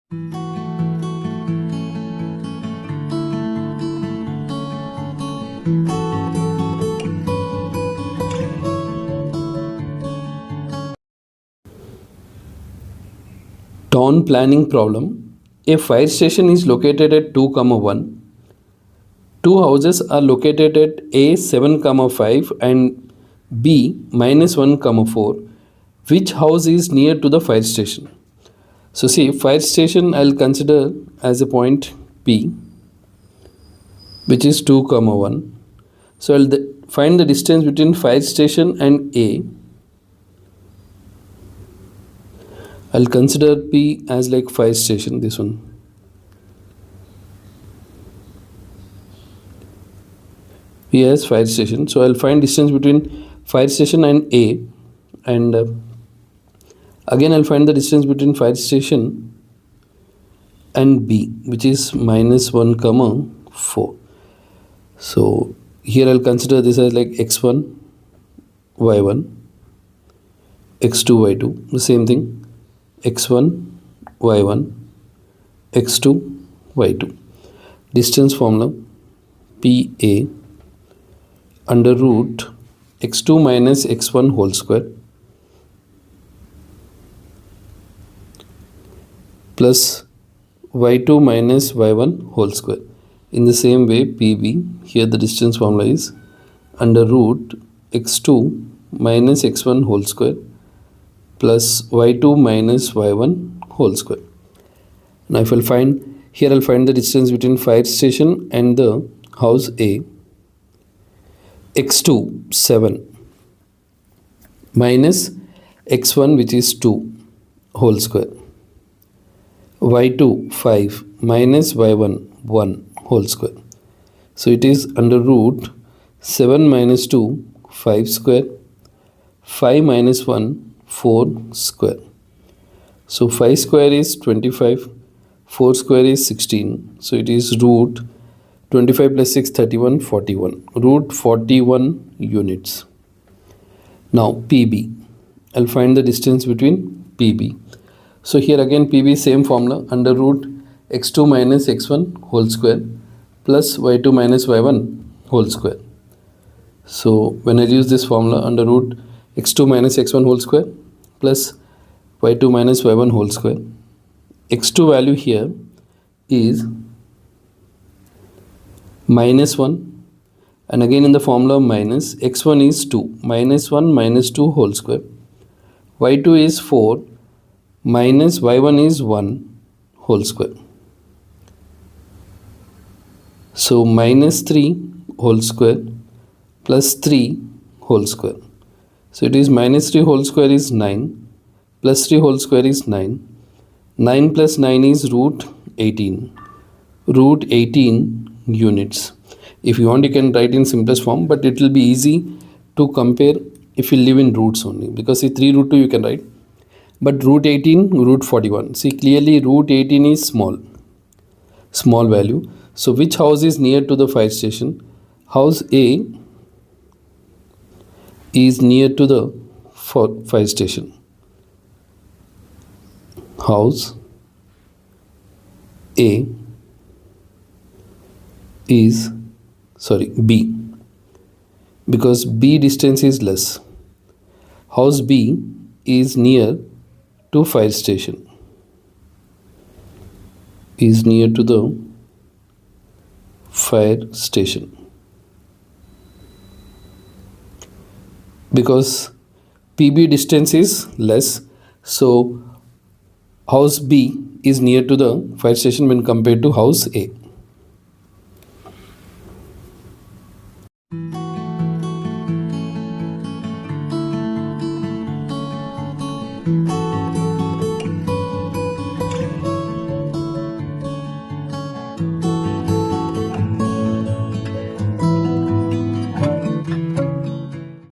Town planning problem. A fire station is located at 2, 1. Two houses are located at A 7, 5 and B -1, 4. Which house is near to the fire station? So see, fire station I'll consider as a point P, which is 2, 1. So I'll find the distance between fire station and A. I'll consider P as like fire station, this one. P as fire station. So I'll find distance between fire station and A, and again I'll find the distance between fire station and B, which is -1, 4. So here I'll consider this as like x1, y1, x2, y2. The same thing, x1, y1, x2, y2. Distance formula PA under root x2 minus x1 whole square plus y2 minus y1 whole square. In the same way, PB, here the distance formula is under root x2 minus x1 whole square plus y2 minus y1 whole square. Now if I'll find, here I'll find the distance between fire station and the house A. x2 7 minus x1, which is 2 whole square, y2 5 minus y1 1 whole square. So it is under root 7 minus 2 5 square, 5 minus 1 4 square. So 5 square is 25, 4 square is 16. So it is root 25 plus 6 31, 41, root 41 units. Now PB, I'll find the distance between PB. So here again PB, same formula, under root x2 minus x1 whole square plus y2 minus y1 whole square. So when I use this formula, under root x2 minus x1 whole square plus y2 minus y1 whole square, x2 value here is -1, and again in the formula minus x1 is 2, -1 minus 2 whole square, y2 is 4 minus y1 is 1 whole square. So -3 whole square plus 3 whole square. So it is -3 whole square is 9 plus 3 whole square is 9. 9 plus 9 is root 18. Root 18 units. If you want, you can write in simplest form, but it will be easy to compare if you live in roots only, because see 3 root 2 you can write, but root 18, root 41, see clearly root 18 is small value. So which house is near to the fire station? House A is near to the fire station. House A is, sorry, B, because B distance is less. House B is near to fire station, is near to the fire station, because PB distance is less. So house B is near to the fire station when compared to house A.